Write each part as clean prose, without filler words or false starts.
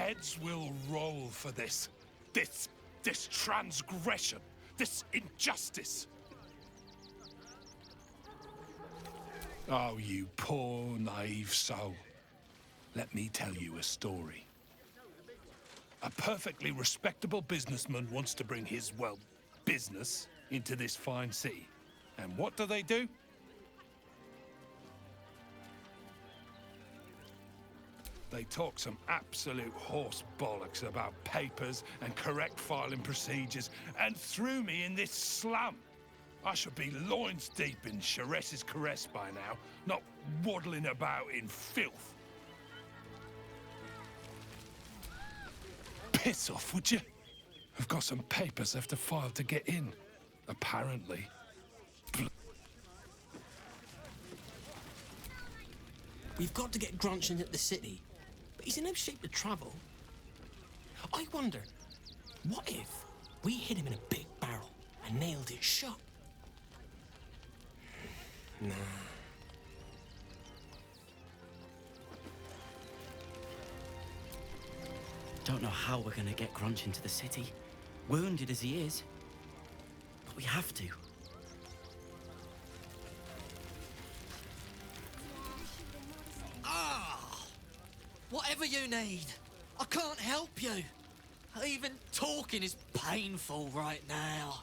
heads will roll for this. This transgression, this injustice. Oh, you poor, naive soul. Let me tell you a story. A perfectly respectable businessman wants to bring his, well, business into this fine city. And what do? They talk some absolute horse bollocks about papers and correct filing procedures and threw me in this slum. I should be loins deep in Chares's caress by now, not waddling about in filth. Piss off, would you? I've got some papers left to file to get in, apparently. We've got to get Grunch into the city, but he's in no shape to travel. I wonder, what if we hit him in a big barrel and nailed it shut? Nah. Don't know how we're gonna get Grunch into the city, wounded as he is. But we have to. Whatever you need. I can't help you. Even talking is painful right now.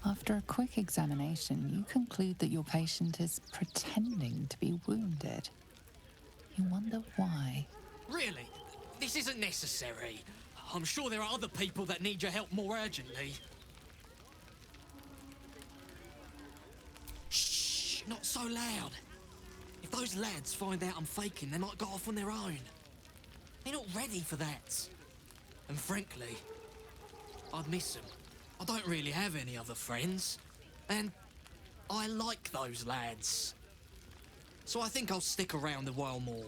After a quick examination, you conclude that your patient is pretending to be wounded. You wonder why. Really? This isn't necessary. I'm sure there are other people that need your help more urgently. Shh! Not so loud. If those lads find out I'm faking, they might go off on their own. They're not ready for that. And frankly, I'd miss them. I don't really have any other friends. And I like those lads. So I think I'll stick around a while more.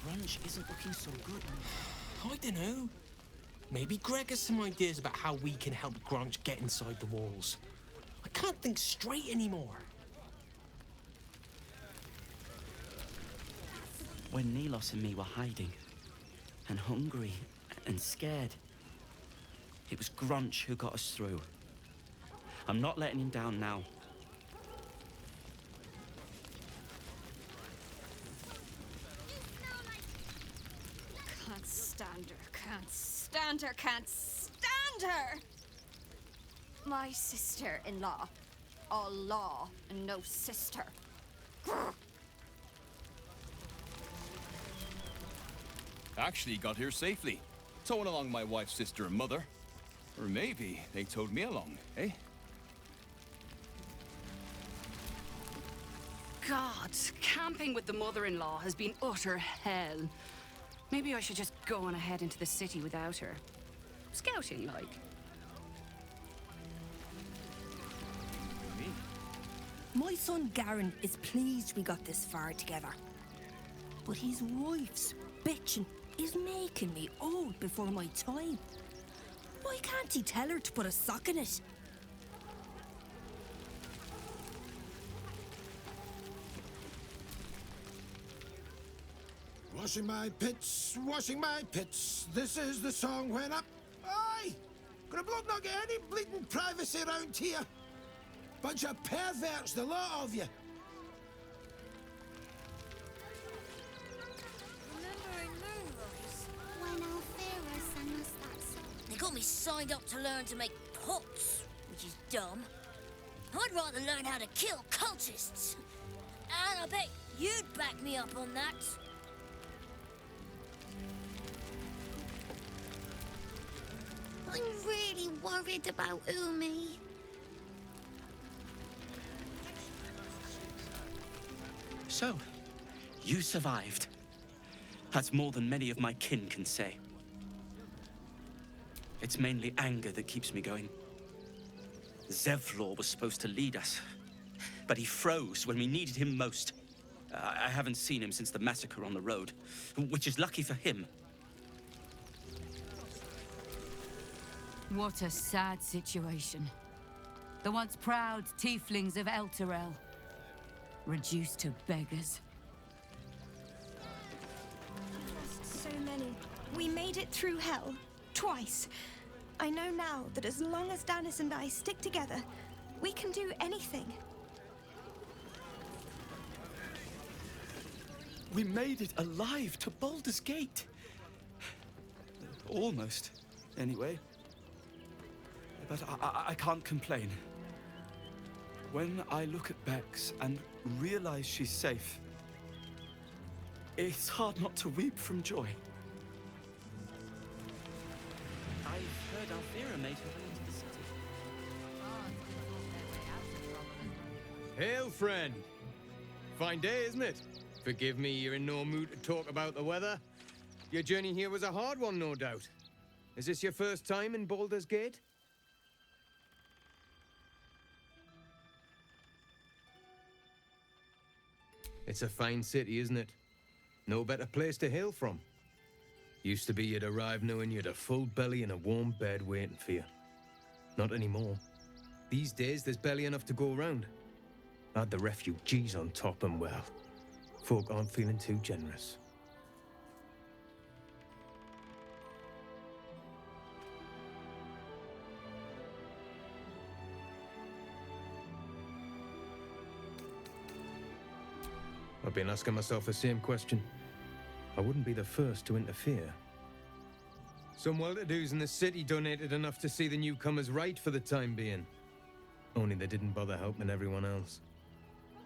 Grunch isn't looking so good. I don't know. Maybe Greg has some ideas about how we can help Grunch get inside the walls. I can't think straight anymore. When Nilos and me were hiding, and hungry, and scared, it was Grunch who got us through. I'm not letting him down now. Can't stand her, can't stand her, can't stand her! My sister-in-law. All law and no sister. Grr. Actually got here safely. Towing along my wife's sister and mother. Or maybe they towed me along, eh? God, camping with the mother-in-law has been utter hell. Maybe I should just go on ahead into the city without her. Scouting, like. Me? My son Garen is pleased we got this far together. But his wife's bitching is making me old before my time. Why can't he tell her to put a sock in it? Washing my pits, washing my pits. This is the song when up. Aye! Gonna blood not get any bleeding privacy around here. Bunch of perverts, the lot of you. They got me signed up to learn to make pots, which is dumb. I'd rather learn how to kill cultists. And I bet you'd back me up on that. I'm really worried about Umi. So, you survived. That's more than many of my kin can say. It's mainly anger that keeps me going. Zevlor was supposed to lead us, but he froze when we needed him most. I haven't seen him since the massacre on the road, which is lucky for him. What a sad situation. The once proud tieflings of Elturel, reduced to beggars. So many. We made it through hell. Twice. I know now that as long as Danis and I stick together, we can do anything. We made it alive to Baldur's Gate. Almost, anyway. But I can't complain. When I look at Bex and realize she's safe, it's hard not to weep from joy. I've heard Alfira made her way into the city. Hail, friend. Fine day, isn't it? Forgive me, you're in no mood to talk about the weather. Your journey here was a hard one, no doubt. Is this your first time in Baldur's Gate? It's a fine city, isn't it? No better place to hail from. Used to be you'd arrive knowing you'd a full belly and a warm bed waiting for you. Not anymore. These days, there's barely enough to go around. Add the refugees on top and, well, folk aren't feeling too generous. I've been asking myself the same question. I wouldn't be the first to interfere. Some well-to-dos in the city donated enough to see the newcomers right for the time being. Only they didn't bother helping everyone else.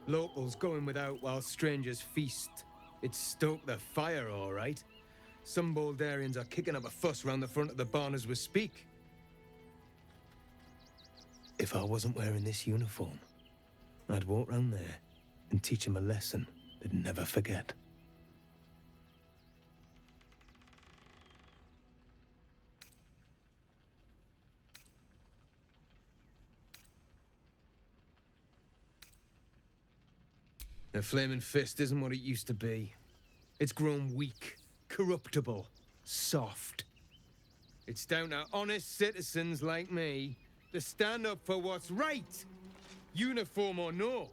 Locals going without while strangers feast. It stoked the fire, all right. Some Baldurians are kicking up a fuss round the front of the barn as we speak. If I wasn't wearing this uniform, I'd walk round there and teach them a lesson they'd never forget. The Flaming Fist isn't what it used to be. It's grown weak, corruptible, soft. It's down to honest citizens like me to stand up for what's right, uniform or no.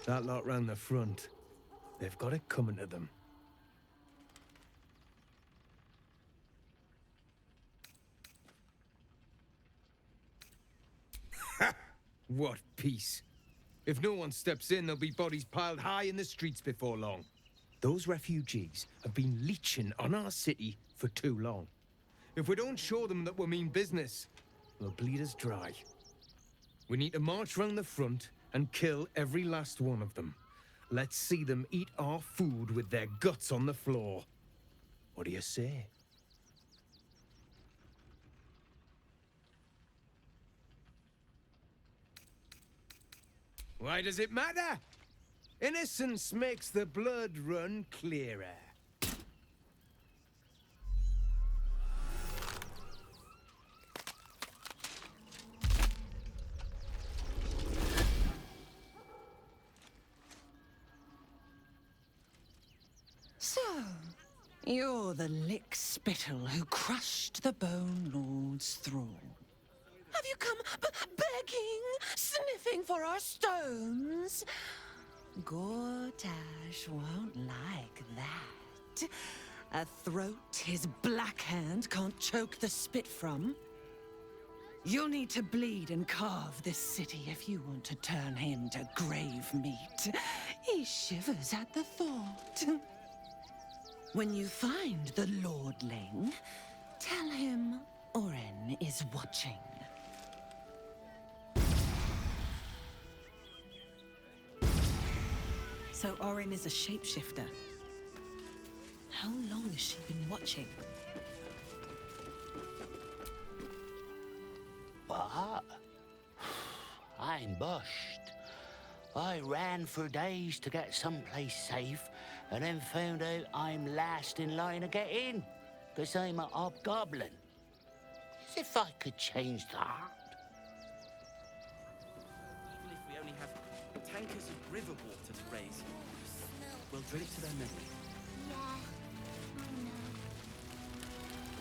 That lot round the front, they've got it coming to them. Ha! What peace. If no one steps in, there'll be bodies piled high in the streets before long. Those refugees have been leeching on our city for too long. If we don't show them that we mean business, they'll bleed us dry. We need to march round the front and kill every last one of them. Let's see them eat our food with their guts on the floor. What do you say? Why does it matter? Innocence makes the blood run clearer. So, you're the lick-spittle who crushed the Bone Lord's thrall. Have you come begging, sniffing for our stones? Gortash won't like that. A throat his black hand can't choke the spit from. You'll need to bleed and carve this city if you want to turn him to grave meat. He shivers at the thought. When you find the Lordling, tell him Oren is watching. So Orin is a shapeshifter. How long has she been watching? What? I'm bushed. I ran for days to get someplace safe, and then found out I'm last in line to get in, because I'm a hobgoblin. As if I could change that. Even if we only have tankers of river water to raise, We'll drink to their memory. Yeah, I know.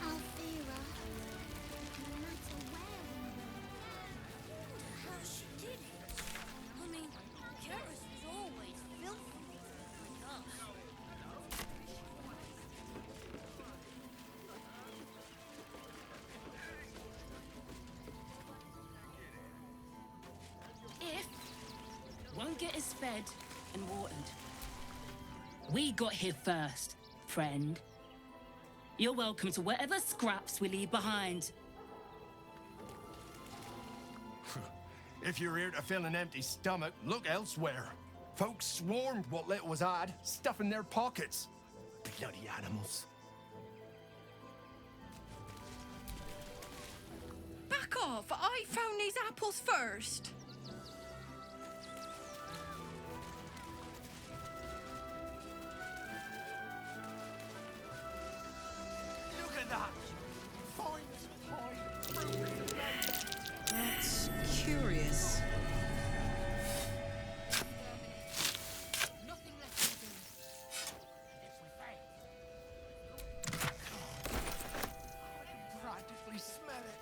Althea, no matter where we were, I wonder how she did it. I mean, Garrus was always filthy like us. If won't get us fed and watered. We got here first, friend. You're welcome to whatever scraps we leave behind. If you're here to fill an empty stomach, look elsewhere. Folks swarmed what little was had, stuffing their pockets. Bloody animals. Back off! I found these apples first. Look at that! Fine That's curious. practically smell it.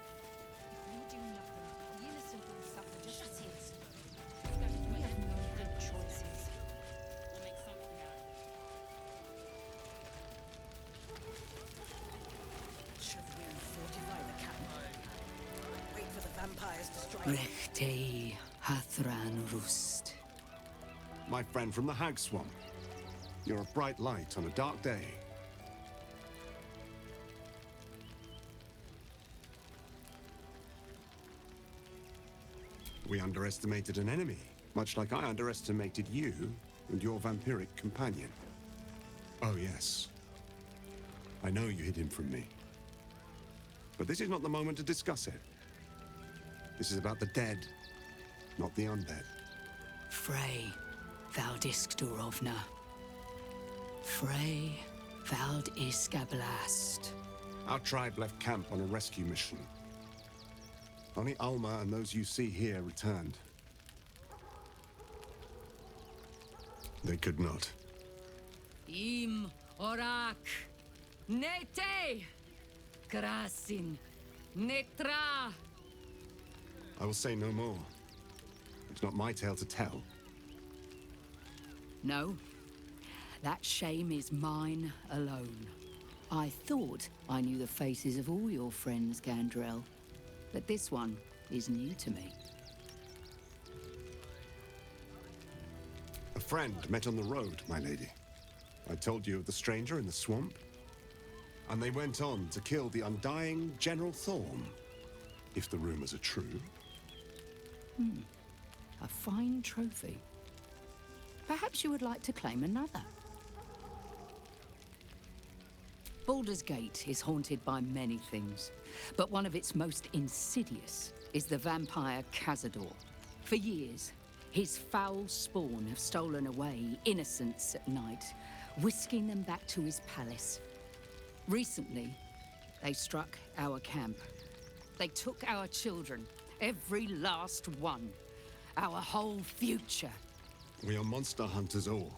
We do nothing. The innocent will suffer just as he is. We have no good choices. We'll make something out of it. Should we fortify the camp? Wait for the vampires to strike. Rechtei Hathran Rust. My friend from the Hag Swamp. You're a bright light on a dark day. We underestimated an enemy, much like I underestimated you and your vampiric companion. Oh, yes. I know you hid him from me. But this is not the moment to discuss it. This is about the dead, not the undead. Frey Valdisk Durovna. Frey Valdisk Ablast. Our tribe left camp on a rescue mission. Only Alma and those you see here returned. They could not. Im Orak. Nete. Krasin. Netra. I will say no more. It's not my tale to tell. No. That shame is mine alone. I thought I knew the faces of all your friends, Gandrel. But this one is new to me. A friend met on the road, my lady. I told you of the stranger in the swamp. And they went on to kill the undying General Thorm, if the rumors are true. A fine trophy. Perhaps you would like to claim another. Baldur's Gate is haunted by many things, but one of its most insidious is the vampire Cazador. For years, his foul spawn have stolen away innocents at night, whisking them back to his palace. Recently, they struck our camp. They took our children, every last one, our whole future. We are monster hunters all.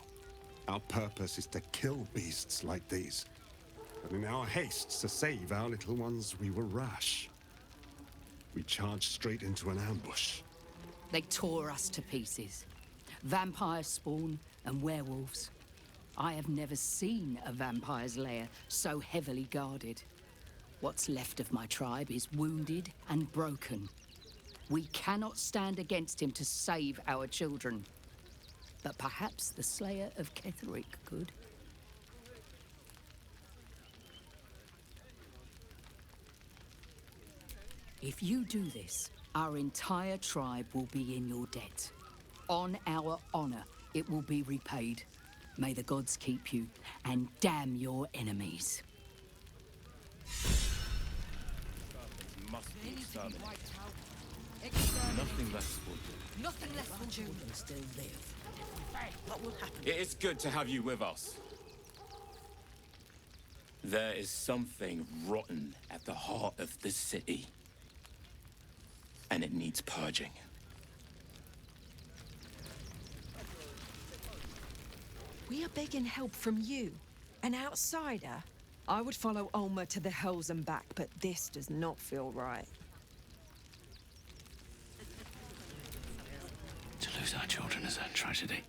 Our purpose is to kill beasts like these. But in our haste to save our little ones, we were rash. We charged straight into an ambush. They tore us to pieces. Vampire spawn and werewolves. I have never seen a vampire's lair so heavily guarded. What's left of my tribe is wounded and broken. We cannot stand against him to save our children. But perhaps the Slayer of Ketheric could. If you do this, our entire tribe will be in your debt. On our honor, it will be repaid. May the gods keep you, and damn your enemies. Must be exterminated. Exterminate. Nothing less will do. Nothing less will do. Still live. What will happen? It is good to have you with us. There is something rotten at the heart of this city. And it needs purging. We are begging help from you, an outsider. I would follow Ulmer to the hells and back, but this does not feel right. To lose our children is a tragedy.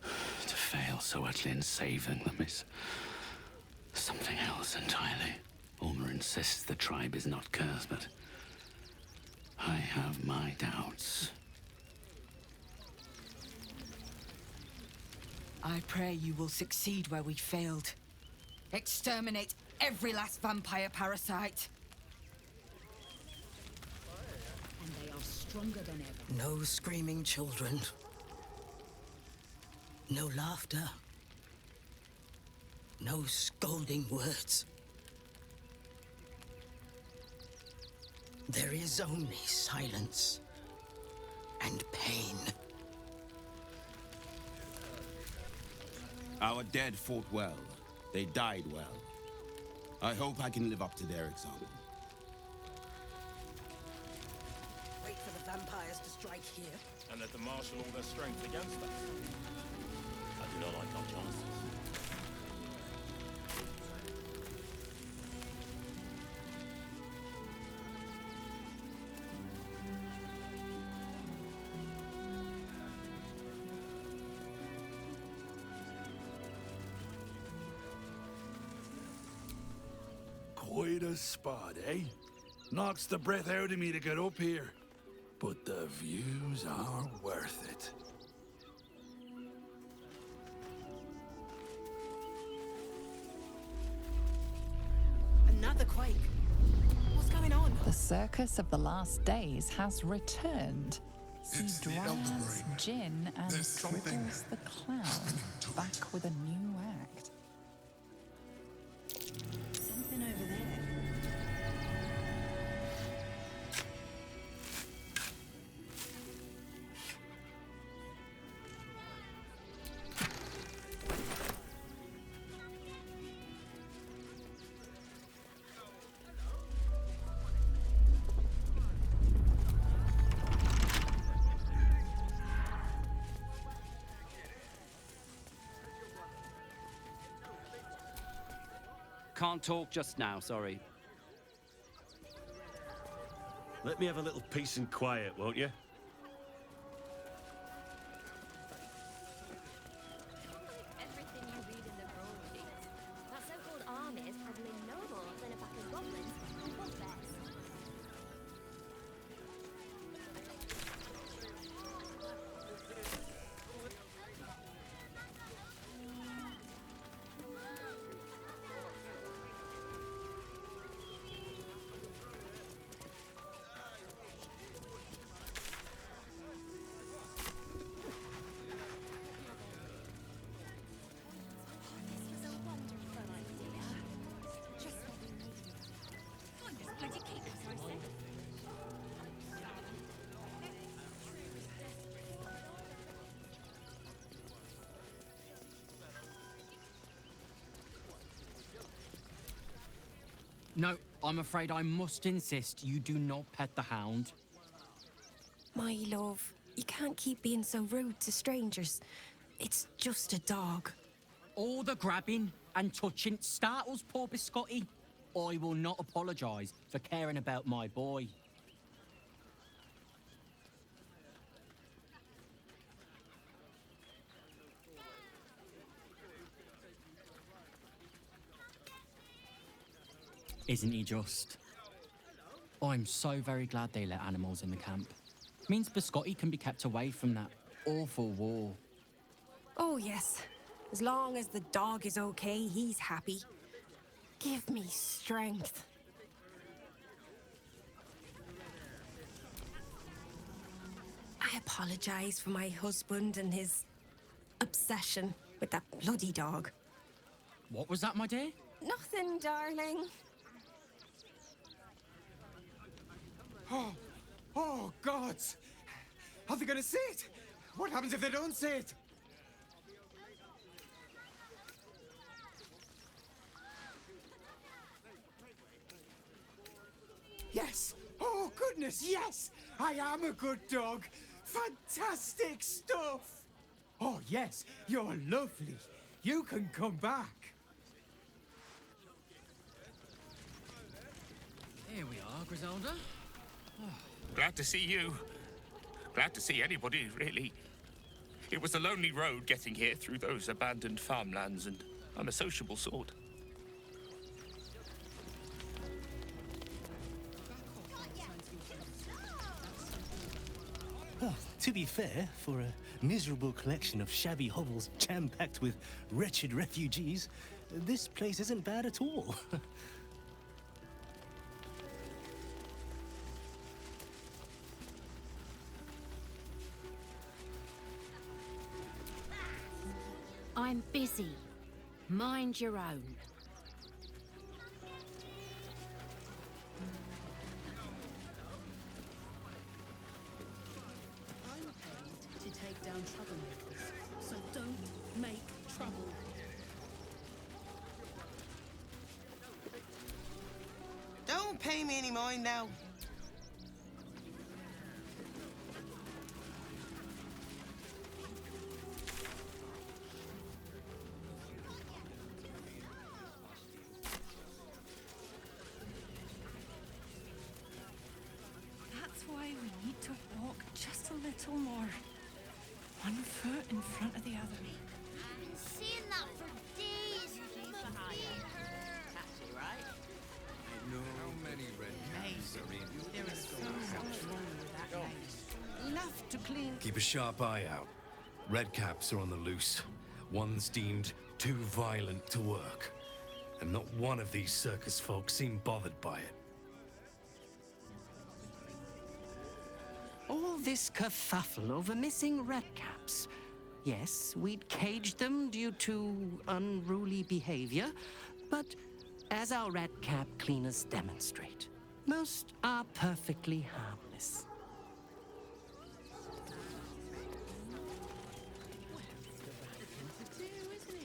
To fail so utterly in saving them is something else entirely. Ulmer insists the tribe is not cursed, but I have my doubts. I pray you will succeed where we failed. Exterminate every last vampire parasite. And they are stronger than ever. No screaming children. No laughter. No scolding words. There is only silence and pain. Our dead fought well. They died well. I hope I can live up to their example. Wait for the vampires to strike here. And let them marshal all their strength against us. I do not like our chances. Quite a spot, eh? Knocks the breath out of me to get up here. But the views are worth it. Another quake. What's going on? The circus of the last days has returned. See Dryads, Jinn, and Dribbles the Clown back with a new act. Something over there. Can't talk just now, sorry. Let me have a little peace and quiet, won't you? Everything you read in the Broadsheet. That so-called army is probably no more than a pack of goblins and bugbears. No, I'm afraid I must insist you do not pet the hound. My love, you can't keep being so rude to strangers. It's just a dog. All the grabbing and touching startles poor Biscotti. I will not apologise for caring about my boy. Isn't he just? I'm so very glad they let animals in the camp. Means Biscotti can be kept away from that awful war. Oh, yes. As long as the dog is okay, he's happy. Give me strength. I apologize for my husband and his obsession with that bloody dog. What was that, my dear? Nothing, darling. Oh, gods! Are they gonna see it? What happens if they don't see it? Yes! Oh, goodness, yes! I am a good dog! Fantastic stuff! Oh, yes, you're lovely. You can come back. Here we are, Griselda. Glad to see you. Glad to see anybody, really. It was a lonely road getting here through those abandoned farmlands, and I'm a sociable sort. Oh, to be fair, for a miserable collection of shabby hovels jam-packed with wretched refugees, this place isn't bad at all. I'm busy. Mind your own. I'm paid to take down troublemakers, so don't make trouble. Don't pay me any mind now. That's why we need to walk just a little more. One foot in front of the other. I've been seeing that for days. Catchy, right? How many red caps are in? There is so much wrong with that maze. Enough to clean. Keep a sharp eye out. Red caps are on the loose. One's deemed too violent to work. And not one of these circus folk seemed bothered by it. All this kerfuffle over missing redcaps. Yes, we'd caged them due to unruly behavior, but as our redcap cleaners demonstrate, most are perfectly harmless.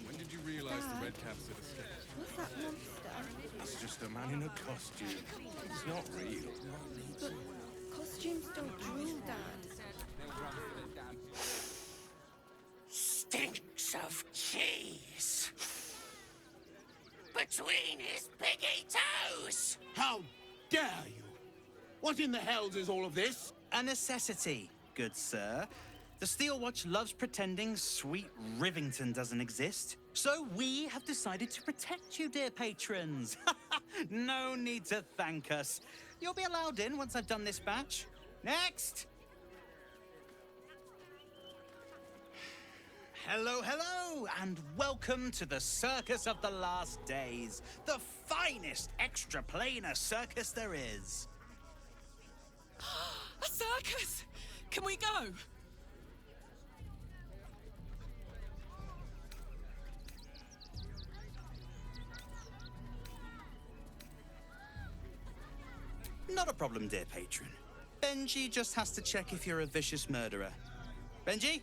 When did you realize the red caps had escaped? What's that monster? It's just a man in a costume. It's not real. But costumes don't drool, Dad. Stinks of cheese. Between his piggy toes! How dare you? What in the hells is all of this? A necessity, good sir. The Steel Watch loves pretending sweet Rivington doesn't exist. So we have decided to protect you, dear patrons. No need to thank us. You'll be allowed in once I've done this batch. Next! Hello, hello, and welcome to the Circus of the Last Days, the finest extra-planar circus there is. A circus! Can we go? Not a problem, dear patron. Benji just has to check if you're a vicious murderer. Benji?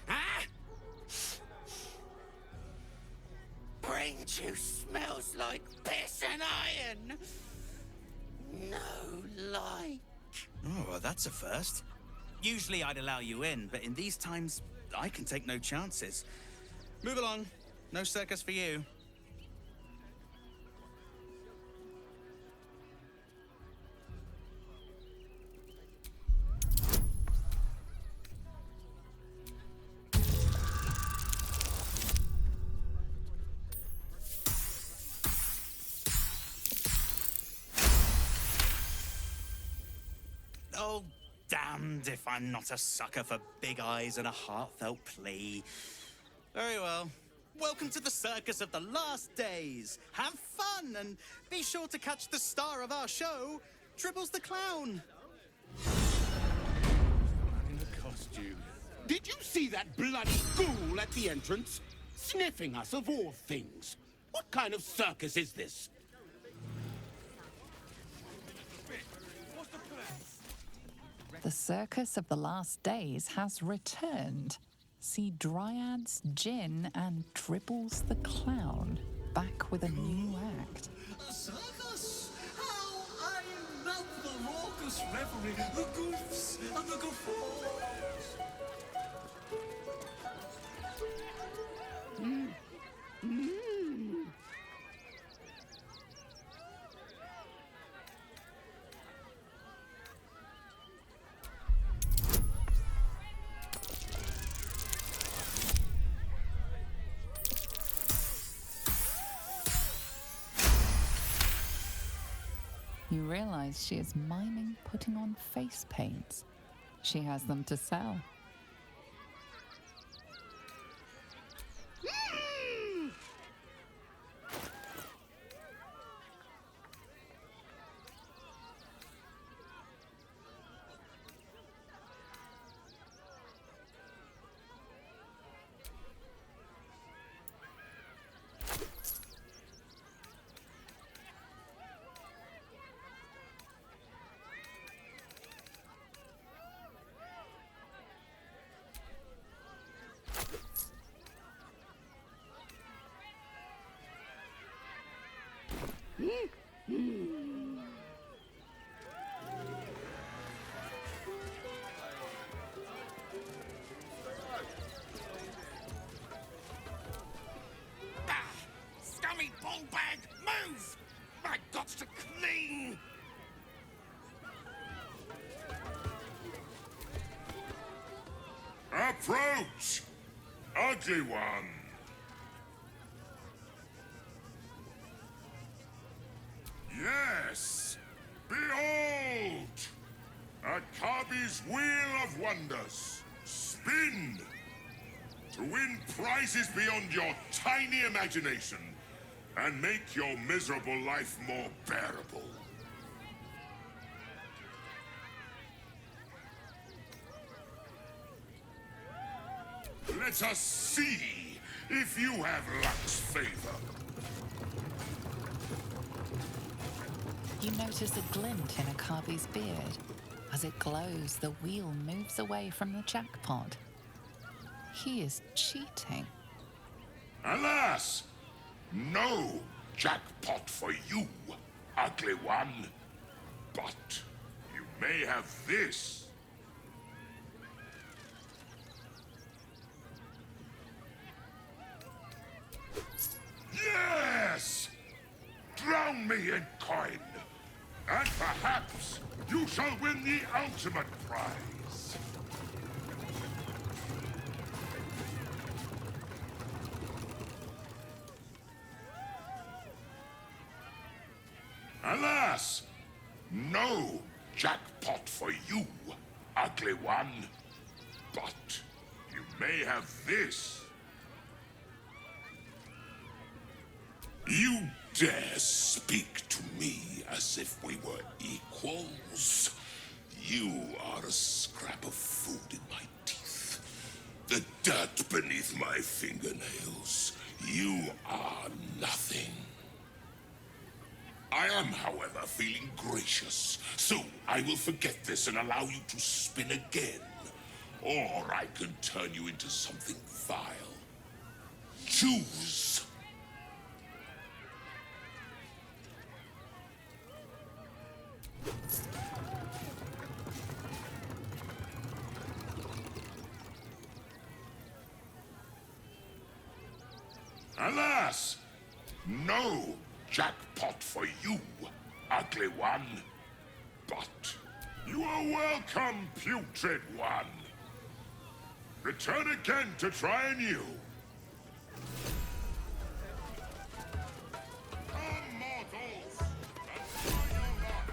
Ah! Brain juice smells like piss and iron. No light. Oh, well, that's a first. Usually I'd allow you in, but in these times, I can take no chances. Move along. No circus for you. Oh, damned if I'm not a sucker for big eyes and a heartfelt plea. Very well. Welcome to the Circus of the Last Days. Have fun and be sure to catch the star of our show, Dribbles the Clown. In a costume. Did you see that bloody ghoul at the entrance? Sniffing us of all things. What kind of circus is this? The Circus of the Last Days has returned. See Dryads, Jinn, and Dribbles the Clown back with a new act. A circus? How I love the raucous endless revelry, the goofs and the guffaws. You realize she is miming putting on face paints. She has them to sell. Scummy ballbag, move! My God's to clean! Approach, ugly one. Yes, behold! Akabi's Wheel of Wonders. Spin! To win prizes beyond your tiny imagination and make your miserable life more bearable. Let us see if you have luck's favor. You notice a glint in Akabi's beard. As it glows, the wheel moves away from the jackpot. He is cheating. Alas! No jackpot for you, ugly one. But you may have this. Yes! Drown me in coin. And perhaps you shall win the ultimate prize. Alas! No jackpot for you, ugly one. But you may have this. You dare speak to me as if we were equals? You are a scrap of food in my teeth. The dirt beneath my fingernails. You are nothing. I am, however, feeling gracious, so I will forget this and allow you to spin again. Or I can turn you into something vile. Choose. Alas! No jackpot for you, ugly one. But you are welcome, putrid one. Return again to try anew. Come, mortals, and try your luck.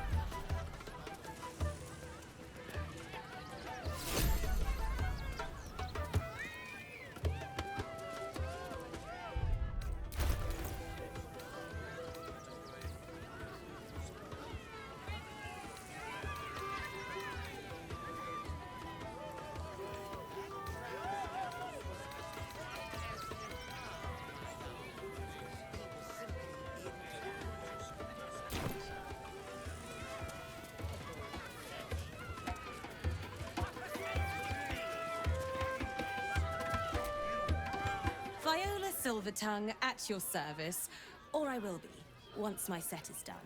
Viola Silvertongue at your service, or I will be, once my set is done.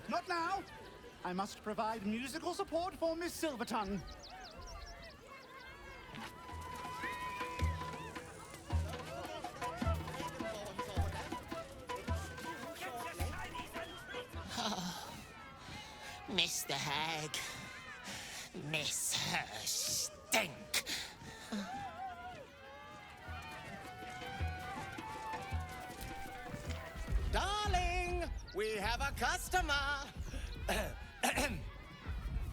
Not now. I must provide musical support for Miss Silvertongue. Mr. Hag. Miss her stink. Darling, we have a customer.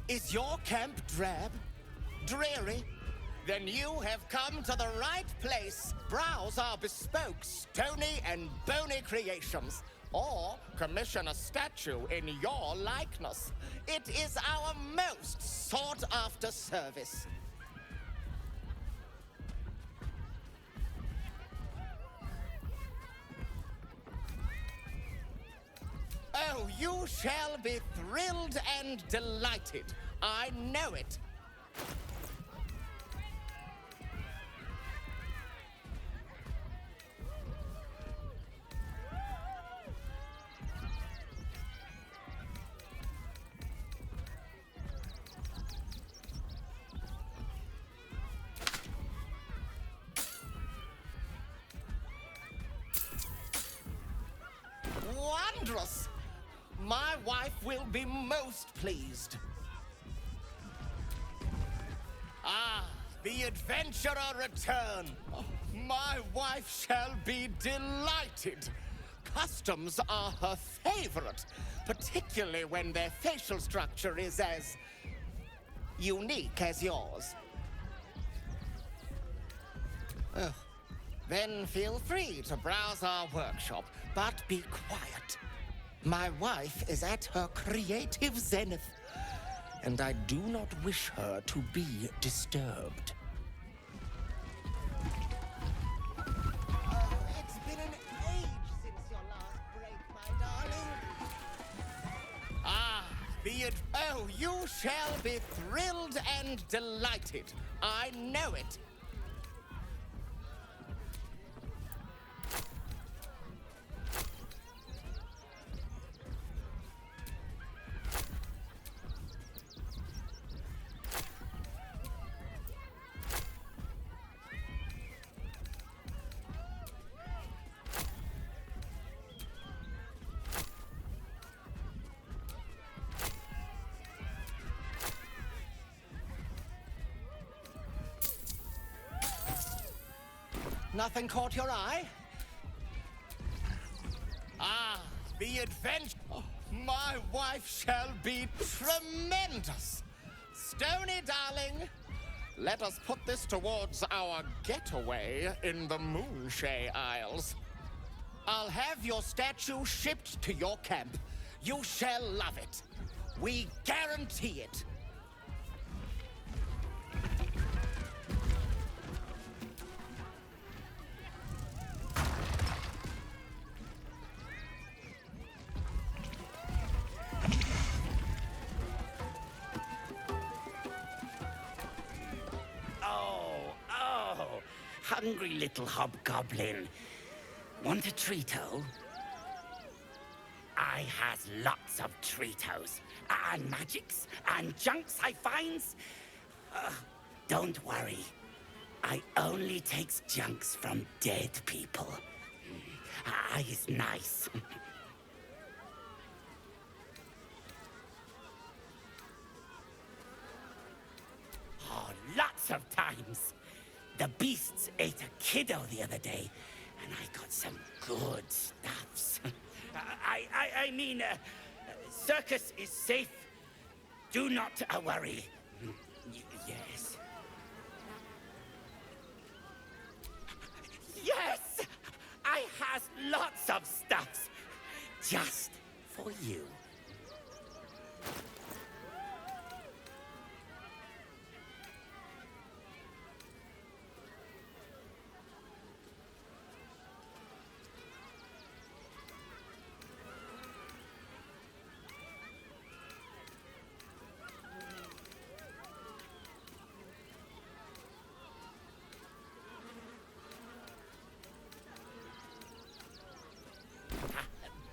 Is your camp drab? Dreary? Then you have come to the right place. Browse our bespoke, stony and bony creations. Or commission a statue in your likeness. It is our most sought-after service. Oh, you shall be thrilled and delighted. I know it. Wondrous! My wife will be most pleased. Ah, the adventurer return. Oh, my wife shall be delighted. Customs are her favorite, particularly when their facial structure is as unique as yours. Oh, then feel free to browse our workshop, but be quiet. My wife is at her creative zenith, and I do not wish her to be disturbed. It's been an age since your last break, my darling. Ah, oh, you shall be thrilled and delighted. I know it. Nothing caught your eye? Ah, the adventure. Oh, my wife shall be tremendous. Stony, darling, let us put this towards our getaway in the Moonshay Isles. I'll have your statue shipped to your camp. You shall love it. We guarantee it. Hungry little hobgoblin. Want a treato? I has lots of treatos, and magics, and junks I finds. Don't worry. I only takes junks from dead people. I is nice. Oh, lots of times. The beasts ate a kiddo the other day, and I got some good stuffs. I mean, circus is safe. Do not worry. Yes. Yes! I has lots of stuffs. Just for you.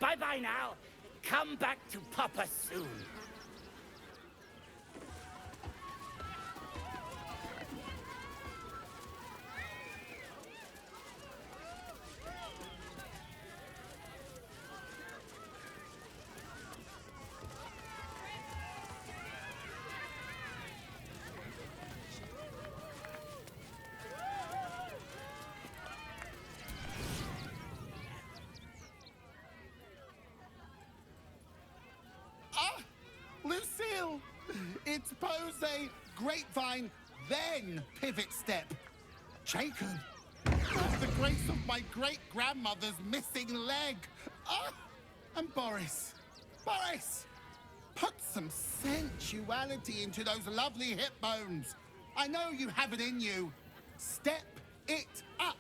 Bye-bye now. come back to Papa soon. Ah! Lucille! It's Pose, grapevine, then pivot step. Jacob! That's the grace of my great-grandmother's missing leg. Ah! And Boris. Boris! Put some sensuality into those lovely hip bones. I know you have it in you. Step it up.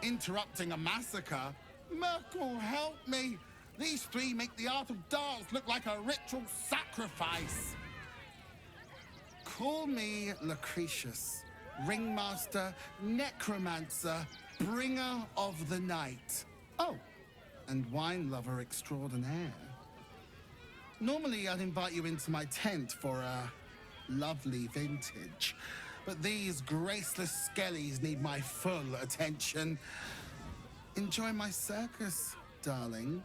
Interrupting a massacre? Merkel, help me! These three make the art of dance look like a ritual sacrifice. Call me Lucretius, ringmaster, necromancer, bringer of the night. Oh, and wine lover extraordinaire. Normally I'd invite you into my tent for a lovely vintage. But these graceless skellies need my full attention. Enjoy my circus, darling.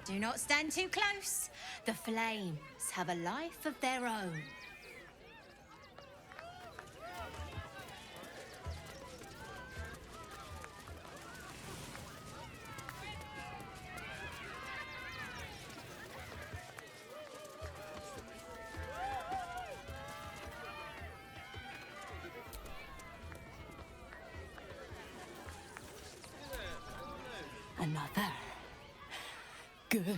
Do not stand too close. The flames have a life of their own. Another. Good.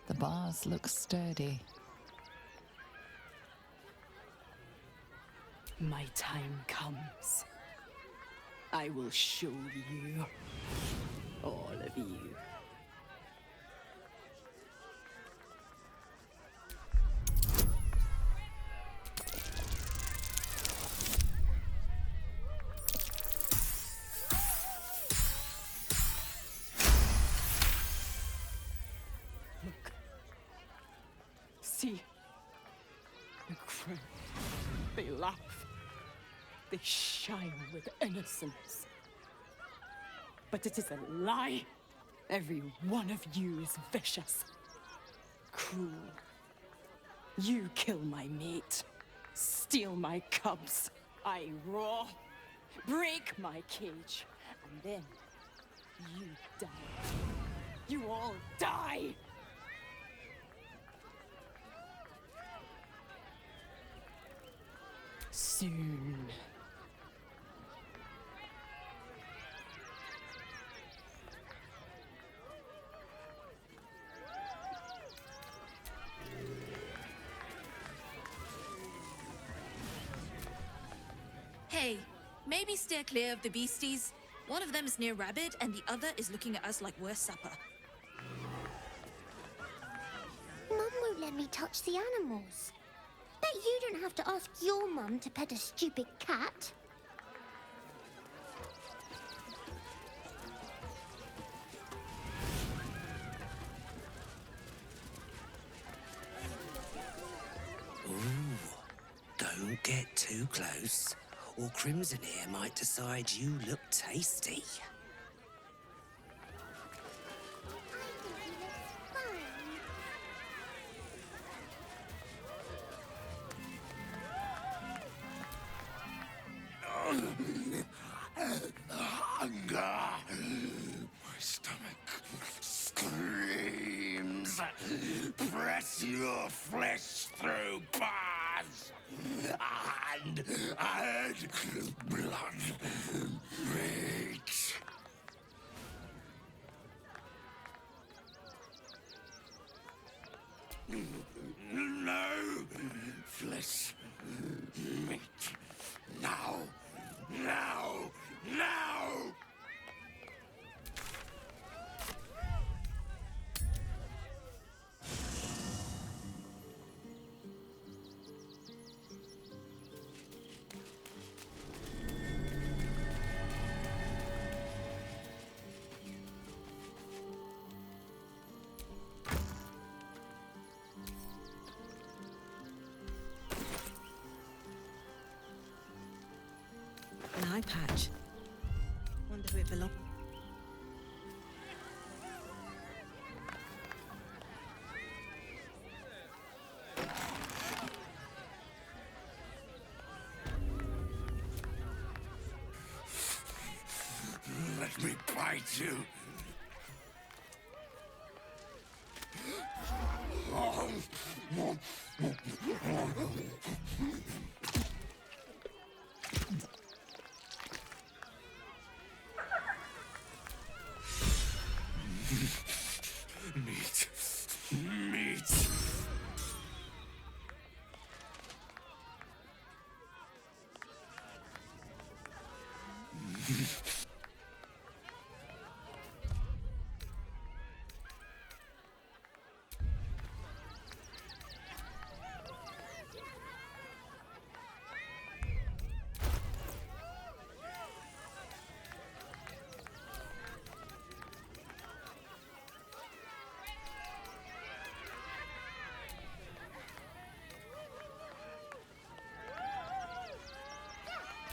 The bars look sturdy. My time comes. I will show you. All of you. Look. See. The crow. They laugh. They shine with innocence. But it is a lie. Every one of you is vicious. Cruel. You kill my mate. Steal my cubs. I roar. Break my cage. And then you die. You all die! Soon. Hey, maybe steer clear of the beasties. One of them is near Rabbit, and the other is looking at us like we're supper. Mum won't let me touch the animals. Bet you don't have to ask your mum to pet a stupid cat. Ooh, don't get too close, or Crimson here might decide you look tasty. Hunger. My stomach screams. Press your flesh through bars. And add blood. Rage. this. Meet. Now. Now. Now! An eye patch. Wonder who it belongs. Let me bite you. Meat. Meat.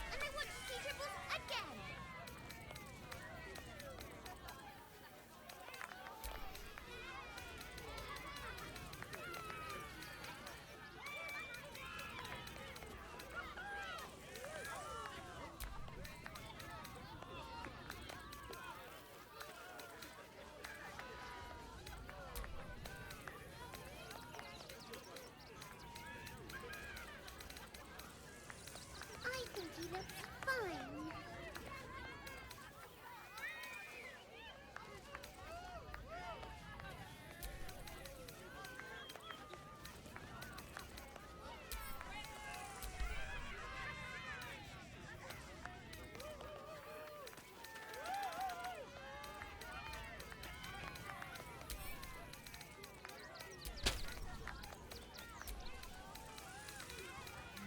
And I want to see dribbles again. I think he looks fine.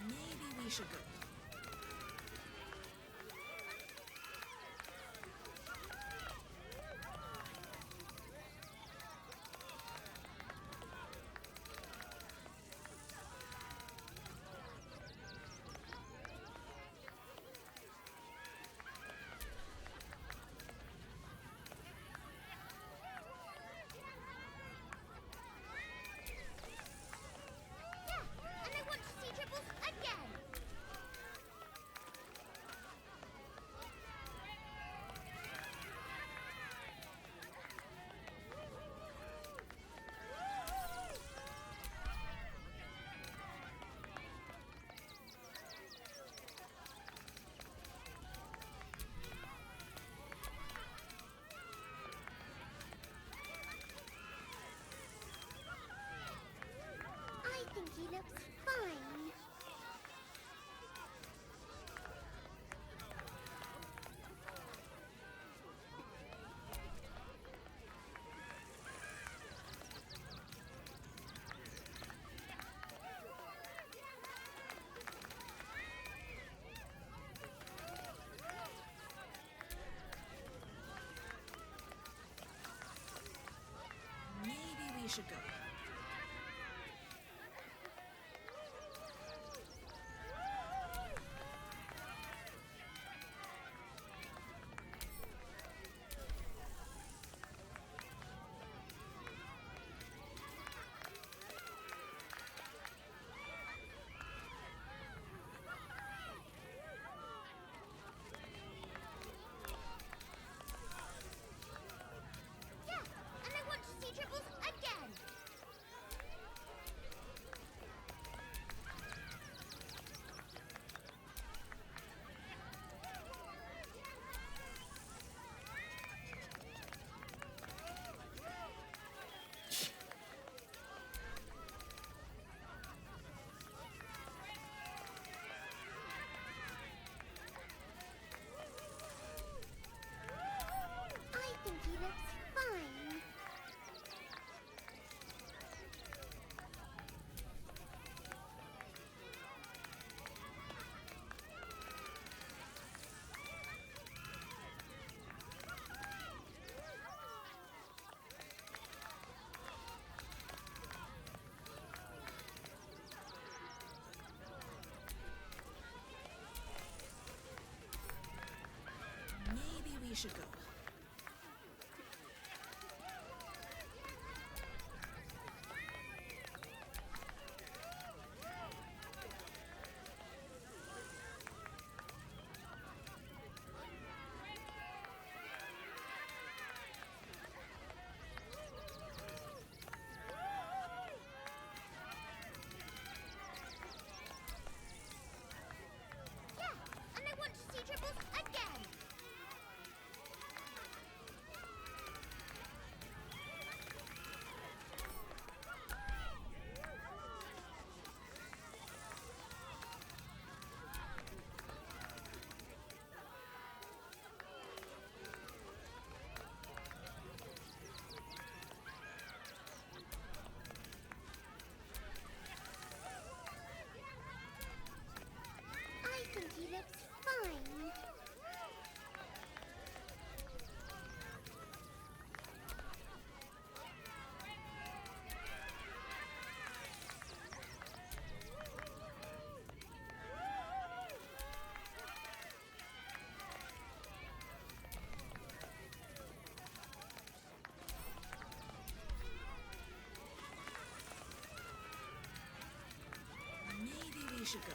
Maybe we should go. And I want to see dribbles again. you should go. And I want to see dribbles again. I think he looks fine. Maybe we should go.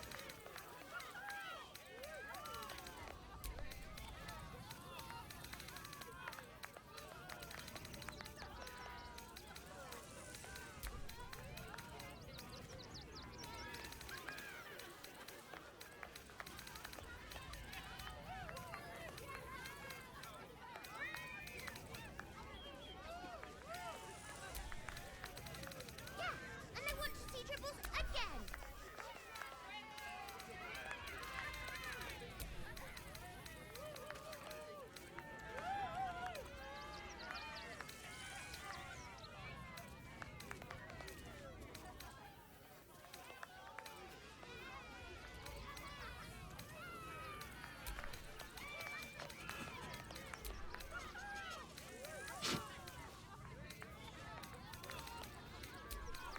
And I want to see dribbles again.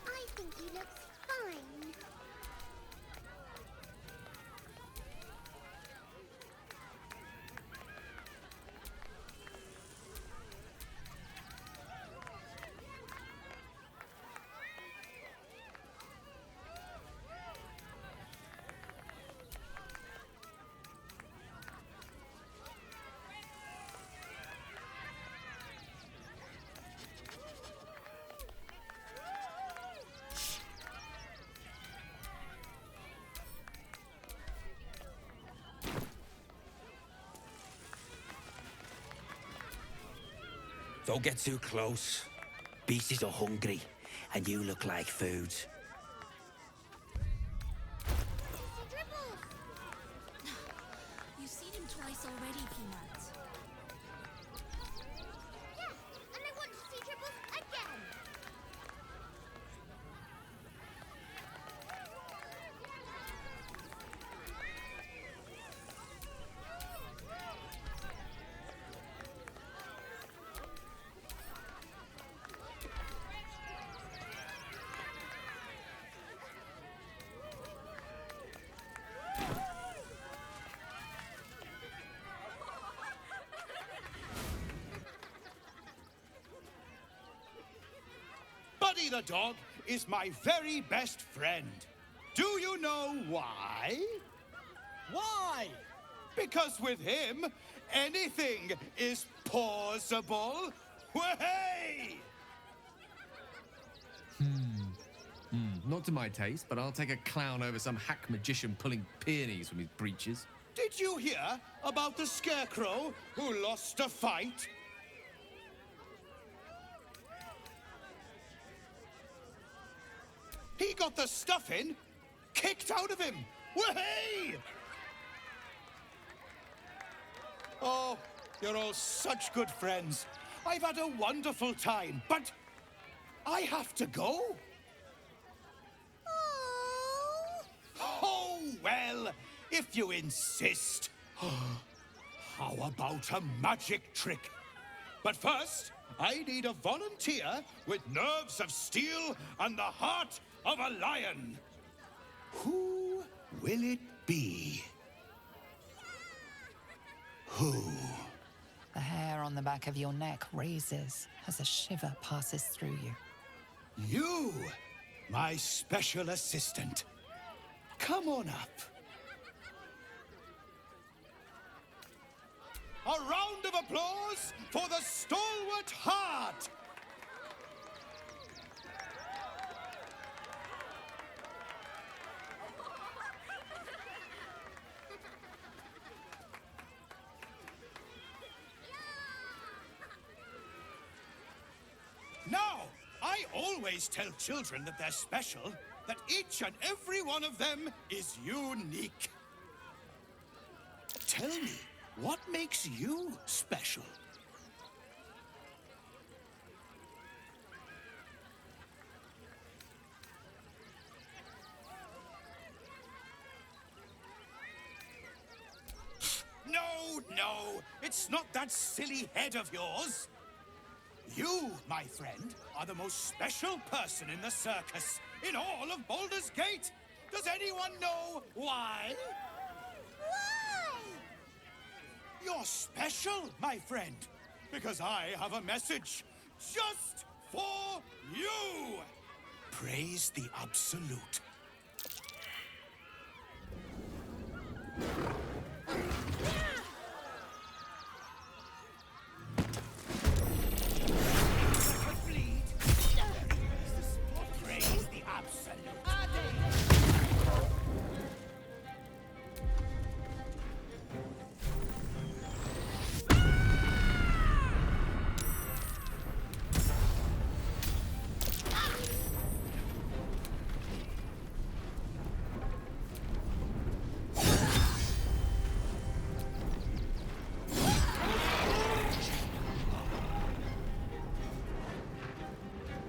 I think he looks fine. Don't get too close. Beasties are hungry, and you look like food. Dribbles! You've seen him twice already, Peanut. Yeah, and I want to see dribbles again. Buddy the dog is my very best friend. Do you know why? Why? Because with him, anything is possible. Way! Not to my taste, but I'll take a clown over some hack magician pulling peonies from his breeches. Did you hear about the scarecrow who lost a fight? He got the stuffing kicked out of him. Way! Oh, you're all such good friends. I've had a wonderful time, but I have to go. Oh, well, if you insist. How about a magic trick? But first, I need a volunteer with nerves of steel and the heart of a lion. Who will it be? Who? on the back of your neck raises as a shiver passes through you. You, my special assistant. Come on up. A round of applause for the stalwart heart! Now, I always tell children that they're special, that each and every one of them is unique. Tell me, what makes you special? No, it's not that silly head of yours. You, my friend, are the most special person in the circus, in all of Baldur's Gate. Does anyone know why? Why? You're special, my friend, because I have a message just for you. Praise the Absolute. Praise the Absolute.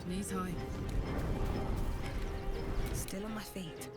Knees high. Still on my feet.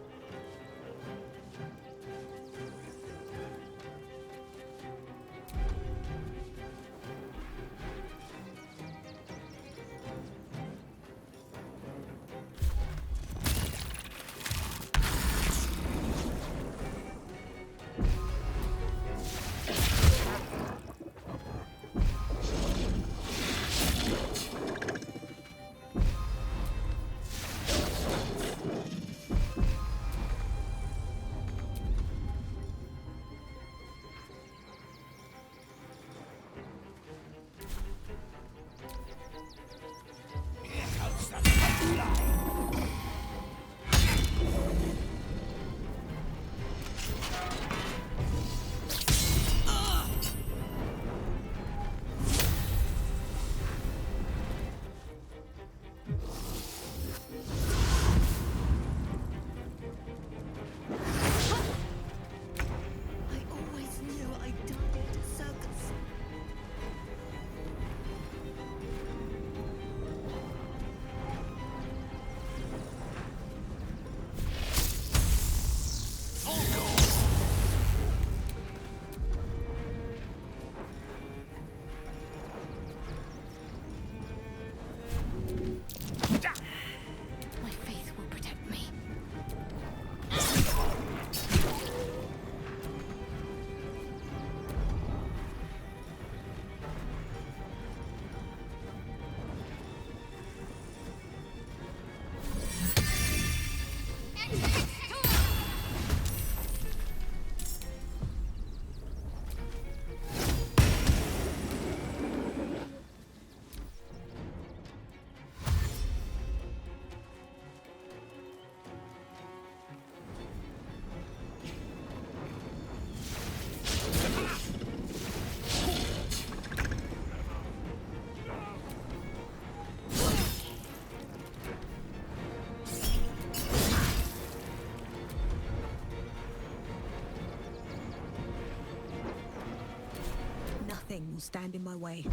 My faith will protect me. Nothing will stand in my way.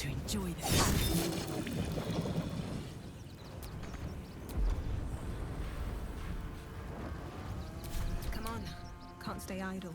to enjoy this. Come on. Can't stay idle.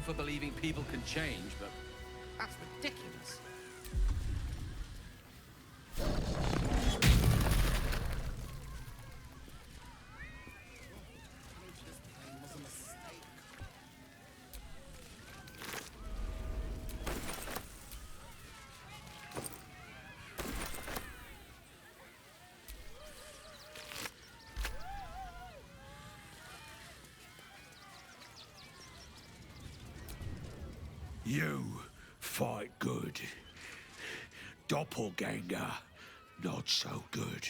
For believing people can change, but that's ridiculous. You fight good. Doppelganger, not so good.